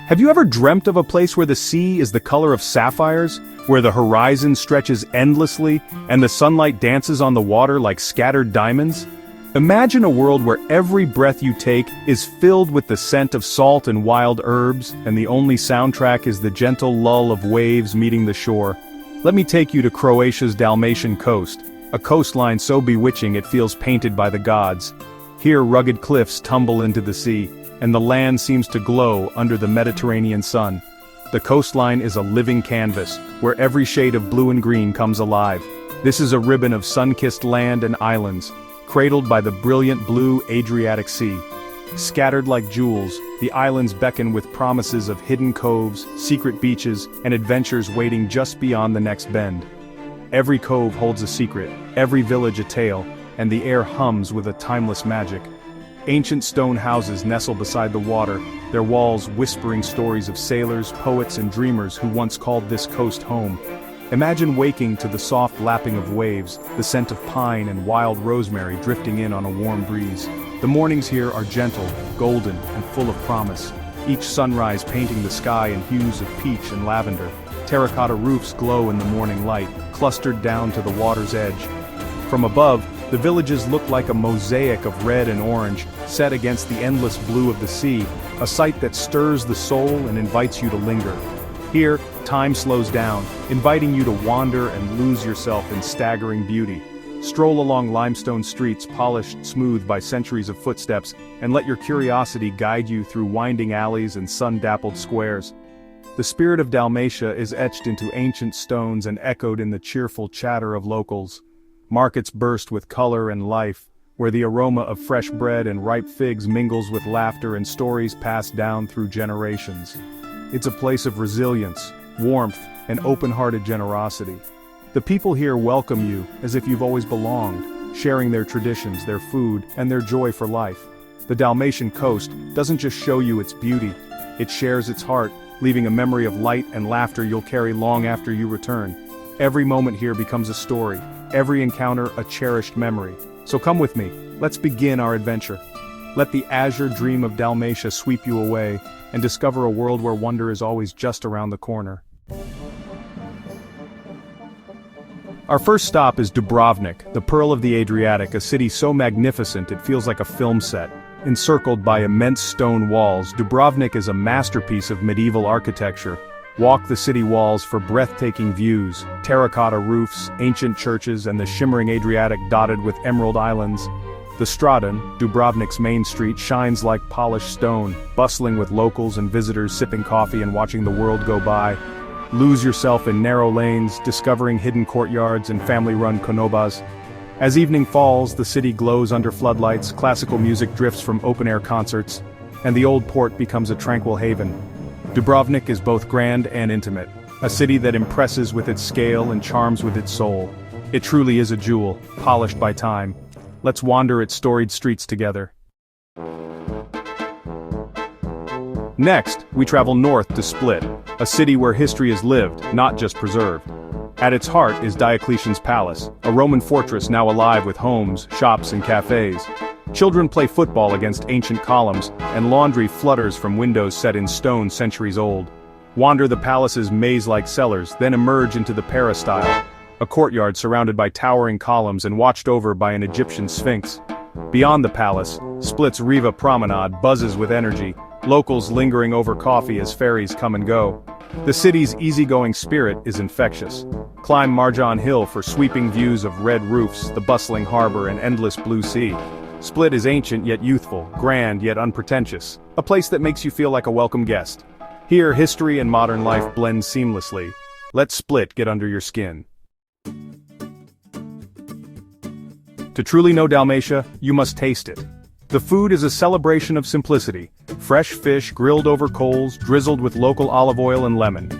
Have you ever dreamt of a place where the sea is the color of sapphires, where the horizon stretches endlessly, and the sunlight dances on the water like scattered diamonds? Imagine a world where every breath you take is filled with the scent of salt and wild herbs, and the only soundtrack is the gentle lull of waves meeting the shore. Let me take you to Croatia's Dalmatian coast, a coastline so bewitching it feels painted by the gods. Here rugged cliffs tumble into the sea, and the land seems to glow under the Mediterranean sun. The coastline is a living canvas, where every shade of blue and green comes alive. This is a ribbon of sun-kissed land and islands, cradled by the brilliant blue Adriatic Sea. Scattered like jewels, the islands beckon with promises of hidden coves, secret beaches, and adventures waiting just beyond the next bend. Every cove holds a secret, every village a tale, and the air hums with a timeless magic. Ancient stone houses nestle beside the water, their walls whispering stories of sailors, poets, and dreamers who once called this coast home. Imagine waking to the soft lapping of waves, the scent of pine and wild rosemary drifting in on a warm breeze. The mornings here are gentle, golden, and full of promise, each sunrise painting the sky in hues of peach and lavender. Terracotta roofs glow in the morning light, clustered down to the water's edge. From above, the villages look like a mosaic of red and orange, set against the endless blue of the sea, a sight that stirs the soul and invites you to linger. Here, time slows down, inviting you to wander and lose yourself in staggering beauty. Stroll along limestone streets polished smooth by centuries of footsteps, and let your curiosity guide you through winding alleys and sun-dappled squares. The spirit of Dalmatia is etched into ancient stones and echoed in the cheerful chatter of locals. Markets burst with color and life, where the aroma of fresh bread and ripe figs mingles with laughter and stories passed down through generations. It's a place of resilience, warmth, and open-hearted generosity. The people here welcome you as if you've always belonged, sharing their traditions, their food, and their joy for life. The Dalmatian coast doesn't just show you its beauty, it shares its heart, leaving a memory of light and laughter you'll carry long after you return. Every moment here becomes a story, every encounter a cherished memory. So come with me, let's begin our adventure. Let the azure dream of Dalmatia sweep you away, and discover a world where wonder is always just around the corner. Our first stop is Dubrovnik, the pearl of the Adriatic, a city so magnificent it feels like a film set. Encircled by immense stone walls, Dubrovnik is a masterpiece of medieval architecture. Walk the city walls for breathtaking views, terracotta roofs, ancient churches, and the shimmering Adriatic dotted with emerald islands. The Straton, Dubrovnik's main street, shines like polished stone, bustling with locals and visitors sipping coffee and watching the world go by. Lose yourself in narrow lanes, discovering hidden courtyards and family-run konobas. As evening falls, the city glows under floodlights, classical music drifts from open-air concerts, and the old port becomes a tranquil haven. Dubrovnik is both grand and intimate, a city that impresses with its scale and charms with its soul. It truly is a jewel, polished by time. Let's wander its storied streets together. Next, we travel north to Split, a city where history is lived, not just preserved. At its heart is Diocletian's palace, a Roman fortress now alive with homes, shops, and cafes. Children play football against ancient columns, and laundry flutters from windows set in stone centuries old. Wander the palace's maze-like cellars, then emerge into the peristyle, a courtyard surrounded by towering columns and watched over by an Egyptian sphinx. Beyond the palace, Split's Riva promenade buzzes with energy, locals lingering over coffee as ferries come and go. The city's easygoing spirit is infectious. Climb Marjan Hill for sweeping views of red roofs, the bustling harbor, and endless blue sea. Split is ancient yet youthful, grand yet unpretentious, a place that makes you feel like a welcome guest. Here, history and modern life blend seamlessly. Let Split get under your skin. To truly know Dalmatia, you must taste it. The food is a celebration of simplicity. Fresh fish grilled over coals, drizzled with local olive oil and lemon.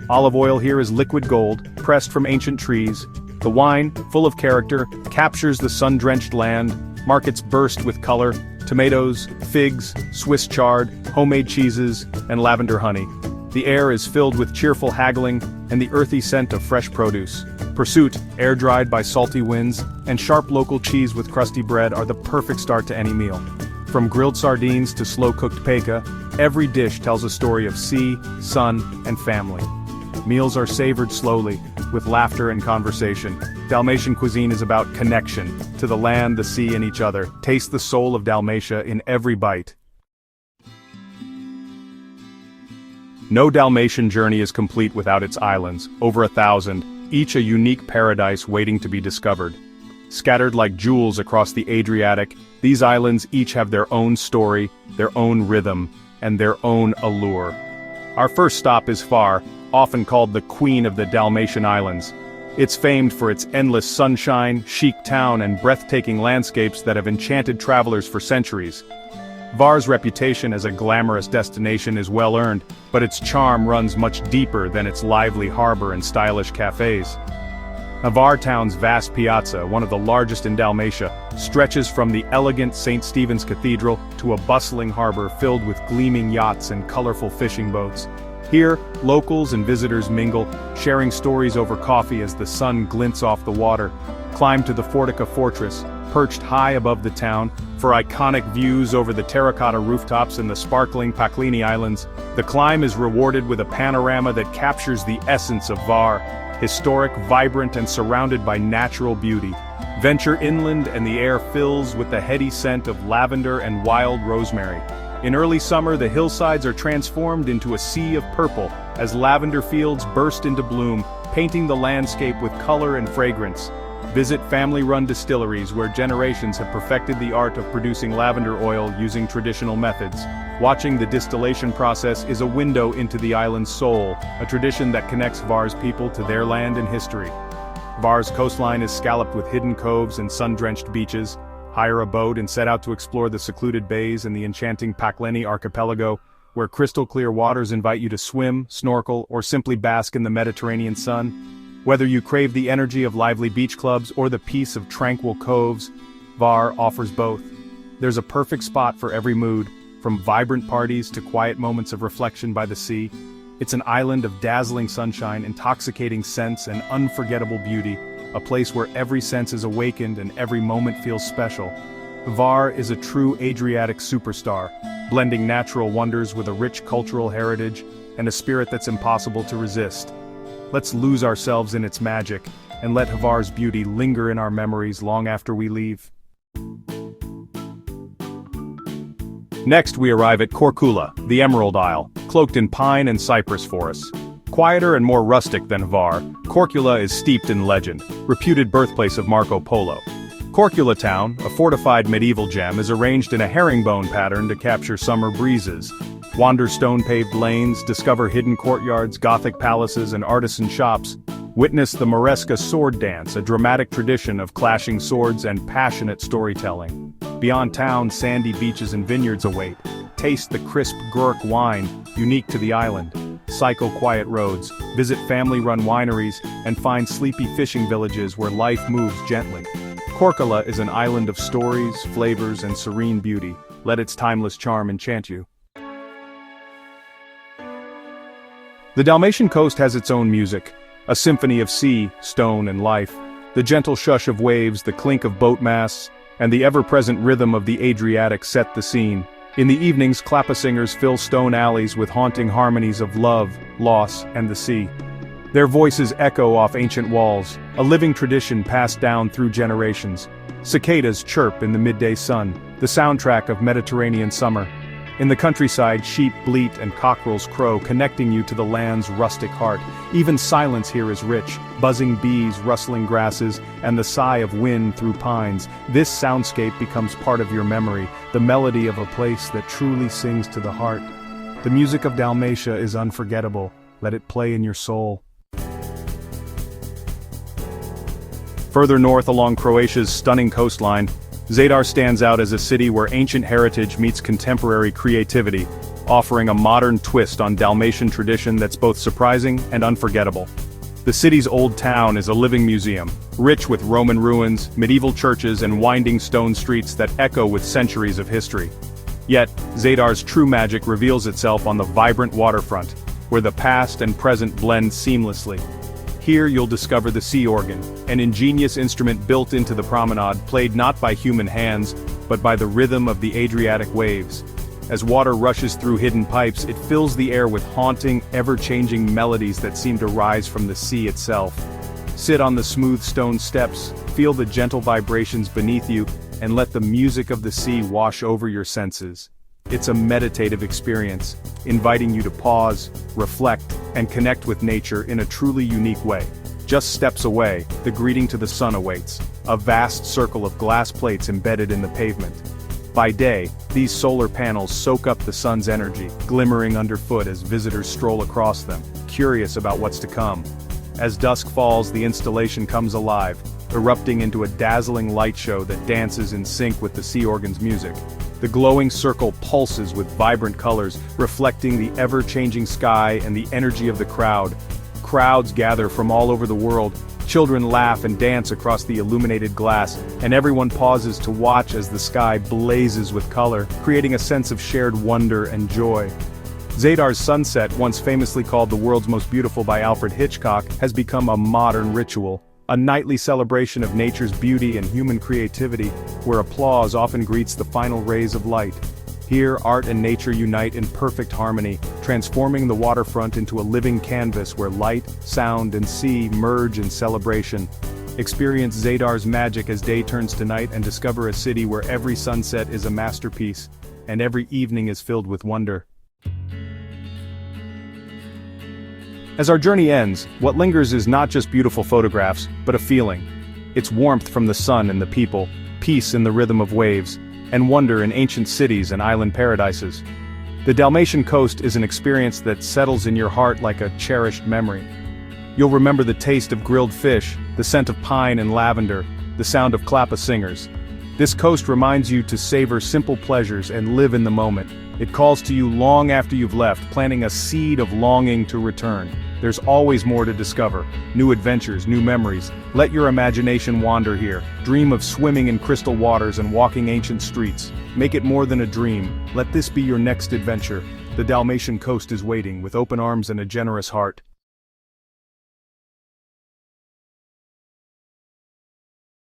Olive oil here is liquid gold, pressed from ancient trees. The wine, full of character, captures the sun-drenched land. Markets burst with color, tomatoes, figs, Swiss chard, homemade cheeses, and lavender honey. The air is filled with cheerful haggling and the earthy scent of fresh produce. Pursuit, air-dried by salty winds, and sharp local cheese with crusty bread are the perfect start to any meal. From grilled sardines to slow-cooked peka, every dish tells a story of sea, sun, and family. Meals are savored slowly, with laughter and conversation. Dalmatian cuisine is about connection, to the land, the sea, and each other. Taste the soul of Dalmatia in every bite. No Dalmatian journey is complete without its islands, over 1,000, each a unique paradise waiting to be discovered. Scattered like jewels across the Adriatic, these islands each have their own story, their own rhythm, and their own allure. Our first stop is Hvar, often called the Queen of the Dalmatian Islands. It's famed for its endless sunshine, chic town, and breathtaking landscapes that have enchanted travelers for centuries. Hvar's reputation as a glamorous destination is well-earned, but its charm runs much deeper than its lively harbor and stylish cafes. Hvar town's vast piazza, one of the largest in Dalmatia, stretches from the elegant St. Stephen's Cathedral to a bustling harbor filled with gleaming yachts and colorful fishing boats. Here, locals and visitors mingle, sharing stories over coffee as the sun glints off the water. Climb to the Fortica Fortress, perched high above the town, for iconic views over the terracotta rooftops and the sparkling Paklini Islands. The climb is rewarded with a panorama that captures the essence of Hvar, historic, vibrant, and surrounded by natural beauty. Venture inland and the air fills with the heady scent of lavender and wild rosemary. In early summer, the hillsides are transformed into a sea of purple as lavender fields burst into bloom, painting the landscape with color and fragrance. Visit family-run distilleries where generations have perfected the art of producing lavender oil using traditional methods. Watching the distillation process is a window into the island's soul, a tradition that connects Hvar's people to their land and history. Hvar's coastline is scalloped with hidden coves and sun-drenched beaches. Hire a boat and set out to explore the secluded bays and the enchanting Pakleni archipelago, where crystal-clear waters invite you to swim, snorkel, or simply bask in the Mediterranean sun. Whether you crave the energy of lively beach clubs or the peace of tranquil coves, Hvar offers both. There's a perfect spot for every mood, from vibrant parties to quiet moments of reflection by the sea. It's an island of dazzling sunshine, intoxicating scents, and unforgettable beauty, a place where every sense is awakened and every moment feels special. Hvar is a true Adriatic superstar, blending natural wonders with a rich cultural heritage and a spirit that's impossible to resist. Let's lose ourselves in its magic, and let Hvar's beauty linger in our memories long after we leave. Next we arrive at Korčula, the Emerald Isle, cloaked in pine and cypress forests. Quieter and more rustic than Hvar, Korčula is steeped in legend, reputed birthplace of Marco Polo. Korčula town, a fortified medieval gem, is arranged in a herringbone pattern to capture summer breezes. Wander stone-paved lanes, discover hidden courtyards, Gothic palaces, and artisan shops. Witness the Moresca sword dance, a dramatic tradition of clashing swords and passionate storytelling. Beyond town, sandy beaches and vineyards await. Taste the crisp Gurk wine, unique to the island. Cycle quiet roads, visit family-run wineries, and find sleepy fishing villages where life moves gently. Korčula is an island of stories, flavors, and serene beauty. Let its timeless charm enchant you. The Dalmatian coast has its own music, a symphony of sea, stone, and life. The gentle shush of waves, the clink of boat masts, and the ever-present rhythm of the Adriatic set the scene. In the evenings, clapper singers fill stone alleys with haunting harmonies of love, loss, and the sea. Their voices echo off ancient walls, a living tradition passed down through generations. Cicadas chirp in the midday sun, the soundtrack of Mediterranean summer. In the countryside, sheep bleat and cockerels crow, connecting you to the land's rustic heart. Even silence here is rich, buzzing bees, rustling grasses, and the sigh of wind through pines. This soundscape becomes part of your memory, the melody of a place that truly sings to the heart. The music of Dalmatia is unforgettable. Let it play in your soul. Further north along Croatia's stunning coastline, Zadar stands out as a city where ancient heritage meets contemporary creativity, offering a modern twist on Dalmatian tradition that's both surprising and unforgettable. The city's old town is a living museum, rich with Roman ruins, medieval churches, and winding stone streets that echo with centuries of history. Yet, Zadar's true magic reveals itself on the vibrant waterfront, where the past and present blend seamlessly. Here you'll discover the sea organ, an ingenious instrument built into the promenade, played not by human hands, but by the rhythm of the Adriatic waves. As water rushes through hidden pipes, it fills the air with haunting, ever-changing melodies that seem to rise from the sea itself. Sit on the smooth stone steps, feel the gentle vibrations beneath you, and let the music of the sea wash over your senses. It's a meditative experience, inviting you to pause, reflect, and connect with nature in a truly unique way. Just steps away, the greeting to the sun awaits, a vast circle of glass plates embedded in the pavement. By day, these solar panels soak up the sun's energy, glimmering underfoot as visitors stroll across them, curious about what's to come. As dusk falls, the installation comes alive, erupting into a dazzling light show that dances in sync with the sea organ's music. The glowing circle pulses with vibrant colors, reflecting the ever-changing sky and the energy of the crowd. Crowds gather from all over the world, children laugh and dance across the illuminated glass, and everyone pauses to watch as the sky blazes with color, creating a sense of shared wonder and joy. Zadar's sunset, once famously called the world's most beautiful by Alfred Hitchcock, has become a modern ritual, a nightly celebration of nature's beauty and human creativity, where applause often greets the final rays of light. Here, art and nature unite in perfect harmony, transforming the waterfront into a living canvas where light, sound, and sea merge in celebration. Experience Zadar's magic as day turns to night and discover a city where every sunset is a masterpiece, and every evening is filled with wonder. As our journey ends, what lingers is not just beautiful photographs, but a feeling. It's warmth from the sun and the people, peace in the rhythm of waves, and wonder in ancient cities and island paradises. The Dalmatian coast is an experience that settles in your heart like a cherished memory. You'll remember the taste of grilled fish, the scent of pine and lavender, the sound of clappa singers. This coast reminds you to savor simple pleasures and live in the moment. It calls to you long after you've left, planting a seed of longing to return. There's always more to discover, new adventures, new memories. Let your imagination wander here. Dream of swimming in crystal waters and walking ancient streets. Make it more than a dream. Let this be your next adventure. The Dalmatian coast is waiting, with open arms and a generous heart.